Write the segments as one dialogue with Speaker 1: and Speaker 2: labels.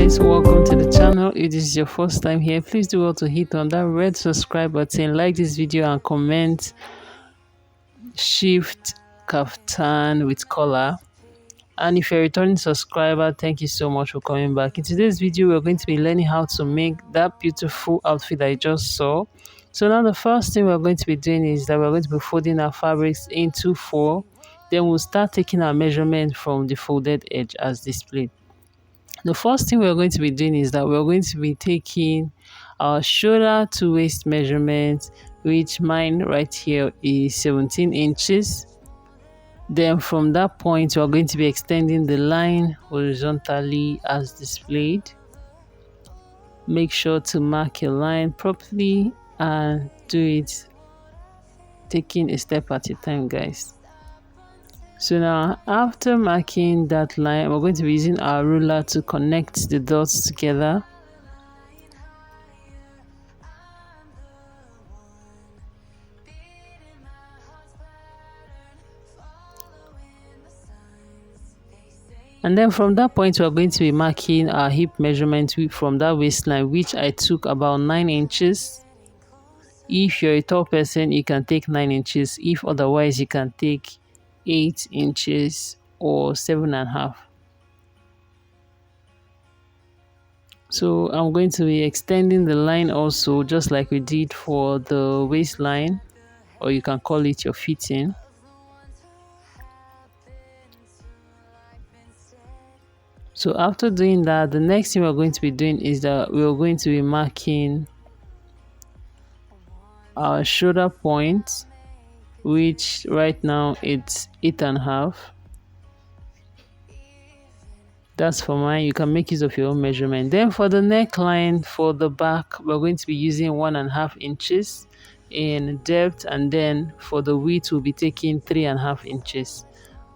Speaker 1: guys, welcome to the channel. If this is your first time here, please do well to hit on that red subscribe button, like this video and comment shift kaftan with color. And if you're a returning subscriber, thank you so much for coming back. In today's video, we're going to be learning how to make that beautiful outfit I just saw. So now the first thing we're going to be doing is that we're going to be folding our fabrics into 4. Then we'll start taking our measurement from the folded edge as displayed. The first thing we're going to be doing is that we're going to be taking our shoulder to waist measurement, which mine right here is 17 inches. Then from that point, we're going to be extending the line horizontally as displayed. Make sure to mark your line properly and do it taking a step at a time, guys. So now, after marking that line, we're going to be using our ruler to connect the dots together. And then from that point, we're going to be marking our hip measurement from that waistline, which I took about 9 inches. If you're a tall person, you can take 9 inches. If otherwise, you can take 8 inches or 7.5. So I'm going to be extending the line also, just like we did for the waistline, or you can call it your fitting. So after doing that, the next thing we're going to be doing is that we're going to be marking our shoulder point, which right now it's 8.5. That's for mine. You can make use of your own measurement. Then for the neckline, for the back, we're going to be using 1.5 inches in depth, and then for the width, we'll be taking 3.5 inches.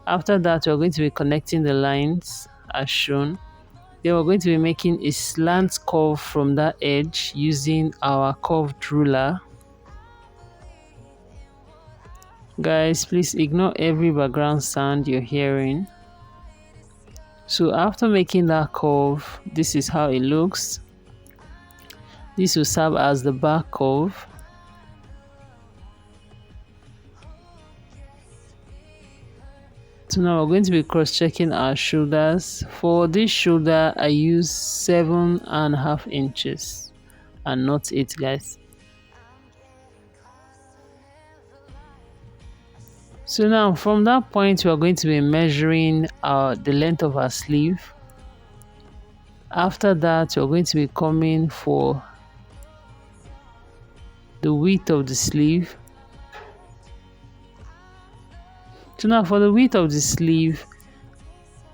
Speaker 1: After that, we're going to be connecting the lines as shown. Then we're going to be making a slant curve from that edge using our curved ruler. Guys, please ignore every background sound you're hearing. So after making that curve, this is how it looks. This will serve as the back curve. So now we're going to be cross-checking our shoulders. For this shoulder, I use 7.5 inches and not 8, guys. So now from that point, we are going to be measuring the length of our sleeve. After that, we're going to be coming for the width of the sleeve. So now for the width of the sleeve,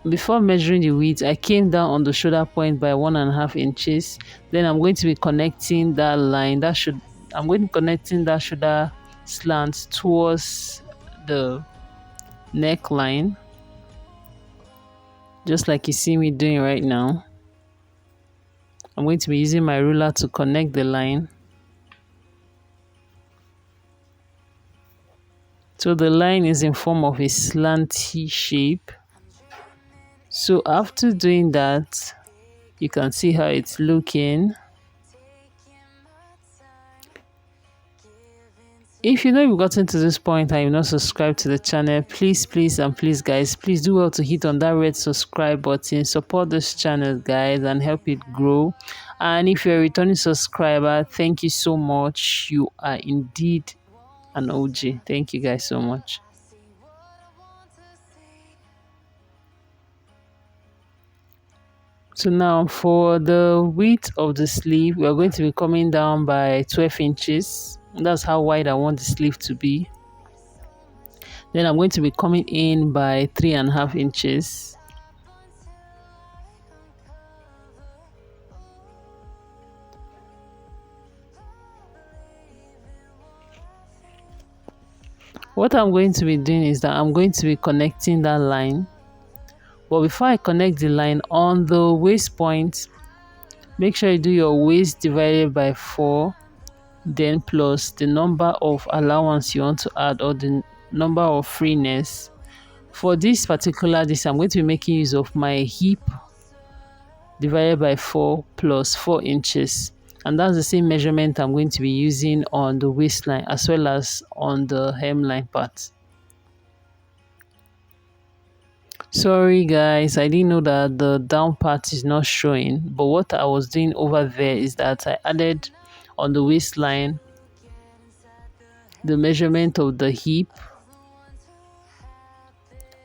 Speaker 1: before measuring the width, I came down on the shoulder point by 1.5 inches. Then I'm going to be connecting that line. I'm going to be connecting that shoulder slant towards the neckline, just like you see me doing right now. I'm going to be using my ruler to connect the line. So the line is in form of a slanty shape. So after doing that, you can see how it's looking. If you know you've gotten to this point and you've not subscribed to the channel, please guys, please do well to hit on that red subscribe button. Support this channel, guys, and help it grow. And if you're a returning subscriber, thank you so much. You are indeed an OG. Thank you guys so much. So now for the width of the sleeve, we're going to be coming down by 12 inches. That's how wide I want the sleeve to be. Then I'm going to be coming in by 3.5 inches. What I'm going to be doing is that I'm going to be connecting that line. But before I connect the line on the waist point, make sure you do your waist divided by 4. Then plus the number of allowance you want to add, or the number of freeness. For this particular I'm going to be making use of my hip divided by 4 plus 4 inches. And that's the same measurement I'm going to be using on the waistline as well as on the hemline part. Sorry guys, I didn't know that the down part is not showing, but what I was doing over there is that I added on the waistline the measurement of the hip.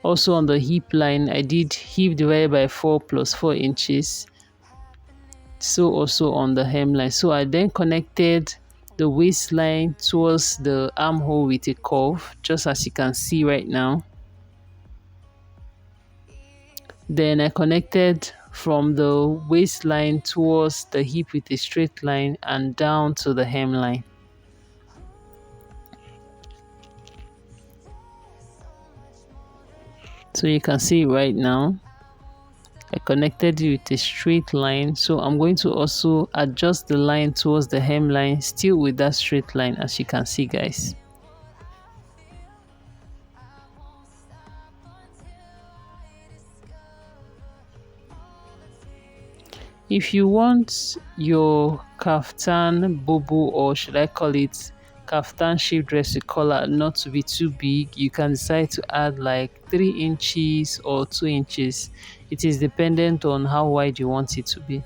Speaker 1: Also on the hip line, I did hip divided by 4 plus 4 inches. So also on the hemline. So I then connected the waistline towards the armhole with a curve, just as you can see right now. Then I connected from the waistline towards the hip with a straight line and down to the hemline. So you can see right now, I connected it with a straight line. So I'm going to also adjust the line towards the hemline, still with that straight line, as you can see guys. If you want your kaftan bubu, or should I call it kaftan shape dress with collar, not to be too big, you can decide to add like 3 inches or 2 inches. It is dependent on how wide you want it to be.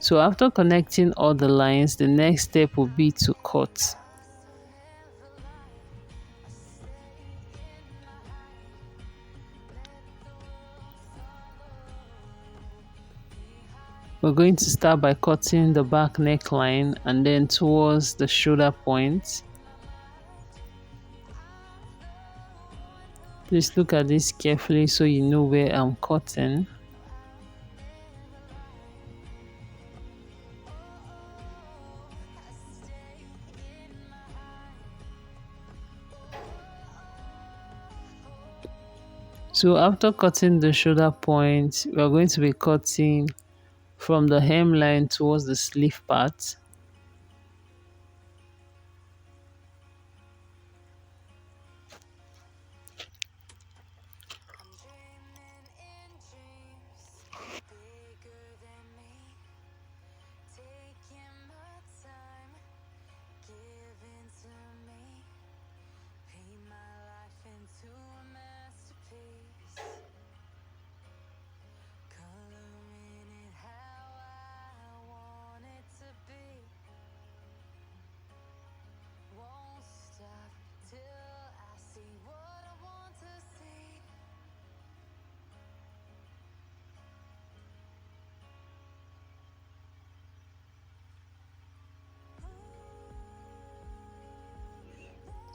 Speaker 1: So after connecting all the lines, the next step will be to cut. We're going to start by cutting the back neckline and then towards the shoulder point. Please look at this carefully so you know where I'm cutting. So after cutting the shoulder point, we are going to be cutting from the hemline towards the sleeve part.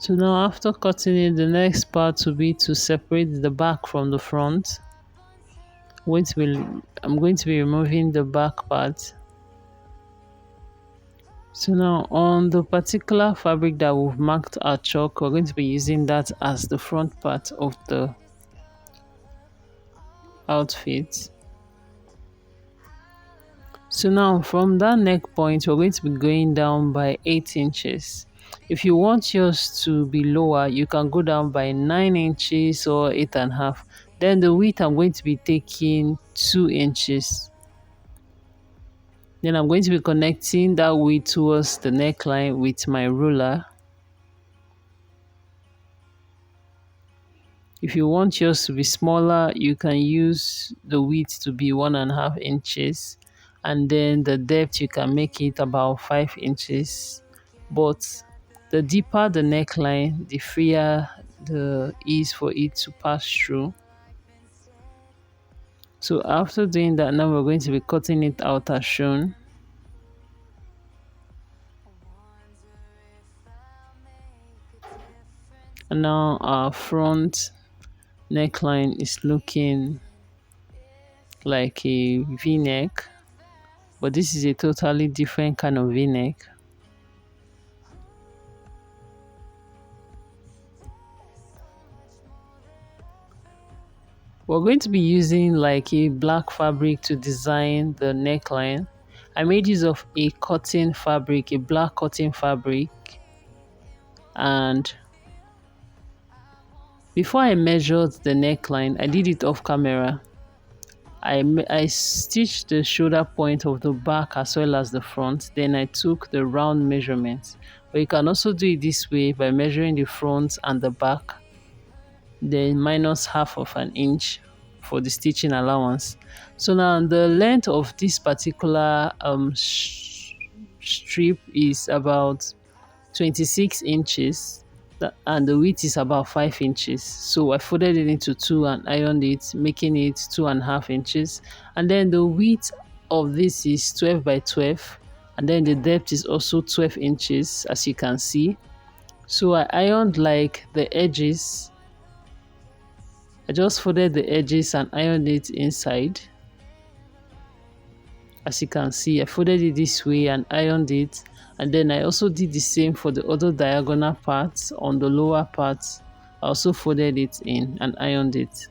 Speaker 1: So now after cutting it, the next part will be to separate the back from the front. I'm going to be removing the back part. So now on the particular fabric that we've marked our chalk, we're going to be using that as the front part of the outfit. So now from that neck point, we're going to be going down by 8 inches. If you want yours to be lower, you can go down by 9 inches or 8.5. Then the width, I'm going to be taking 2 inches. Then I'm going to be connecting that width towards the neckline with my ruler. If you want yours to be smaller, you can use the width to be 1.5 inches. And then the depth, you can make it about 5 inches. But the deeper the neckline, the freer the ease for it to pass through. So after doing that, now we're going to be cutting it out as shown. And now our front neckline is looking like a v-neck, but this is a totally different kind of v-neck. We're going to be using like a black fabric to design the neckline. I made use of a cotton fabric, a black cotton fabric. And before I measured the neckline, I did it off camera. I stitched the shoulder point of the back as well as the front. Then I took the round measurement. But you can also do it this way by measuring the front and the back, then minus half of an inch for the stitching allowance. So now the length of this particular strip is about 26 inches, and the width is about 5 inches. So I folded it into two and ironed it, making it 2.5 inches. And then the width of this is 12 by 12, and then the depth is also 12 inches, as you can see. So I ironed like the edges. I just folded the edges and ironed it inside. As you can see, I folded it this way and ironed it, and then I also did the same for the other diagonal parts on the lower part. I also folded it in and ironed it.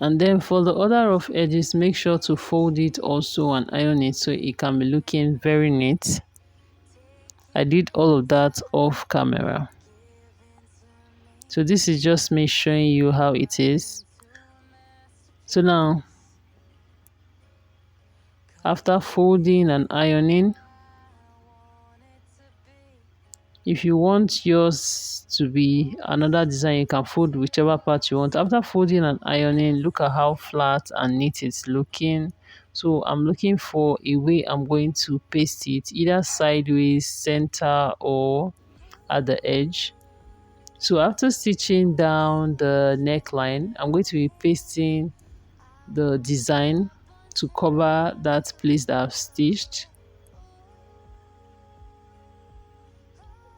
Speaker 1: And then for the other rough edges, make sure to fold it also and iron it so it can be looking very neat. I did all of that off camera. So this is just me showing you how it is. So now, after folding and ironing, if you want yours to be another design, you can fold whichever part you want. After folding and ironing, look at how flat and neat it's looking. So I'm looking for a way I'm going to paste it, either sideways, center, or at the edge. So after stitching down the neckline, I'm going to be pasting the design to cover that place that I've stitched.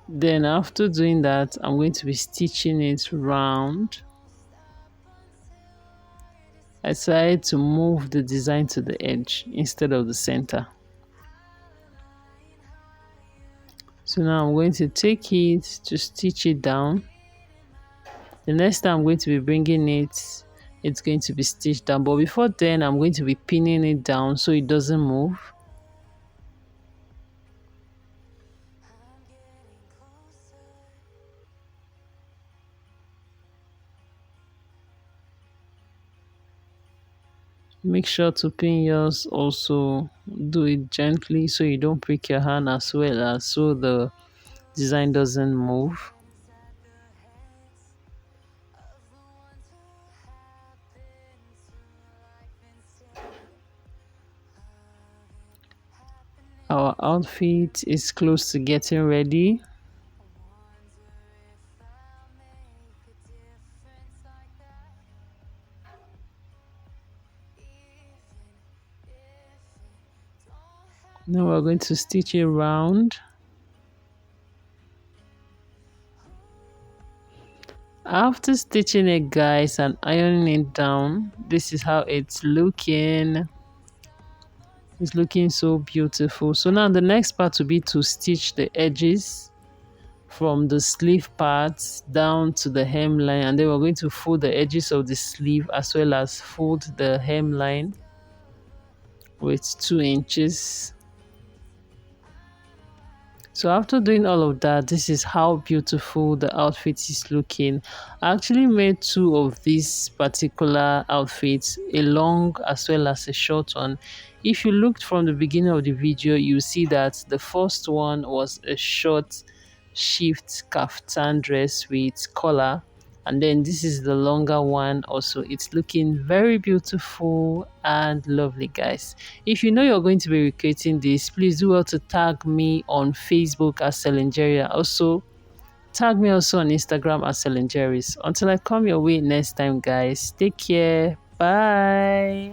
Speaker 1: Then after doing that, I'm going to be stitching it round. I decided to move the design to the edge instead of the center. So now I'm going to take it to stitch it down. The next time I'm going to be bringing it, it's going to be stitched down. But before then, I'm going to be pinning it down so it doesn't move. Make sure to pin yours also. Do it gently so you don't prick your hand, as well as so the design doesn't move. Our outfit is close to getting ready. Now we're going to stitch it round. After stitching it, guys, and ironing it down, this is how it's looking. It's looking so beautiful. So now the next part will be to stitch the edges from the sleeve parts down to the hemline, and then we're going to fold the edges of the sleeve as well as fold the hemline with 2 inches. So after doing all of that, this is how beautiful the outfit is looking. I actually made 2 of these particular outfits, a long as well as a short one. If you looked from the beginning of the video, you see that the first one was a short shift kaftan dress with collar, and then this is the longer one. Also, it's looking very beautiful and lovely, guys. If you know you're going to be recreating this, please do well to tag me on Facebook as Selengeria. Also tag me also on Instagram as Selengeris. Until I come your way next time, guys, take care. Bye.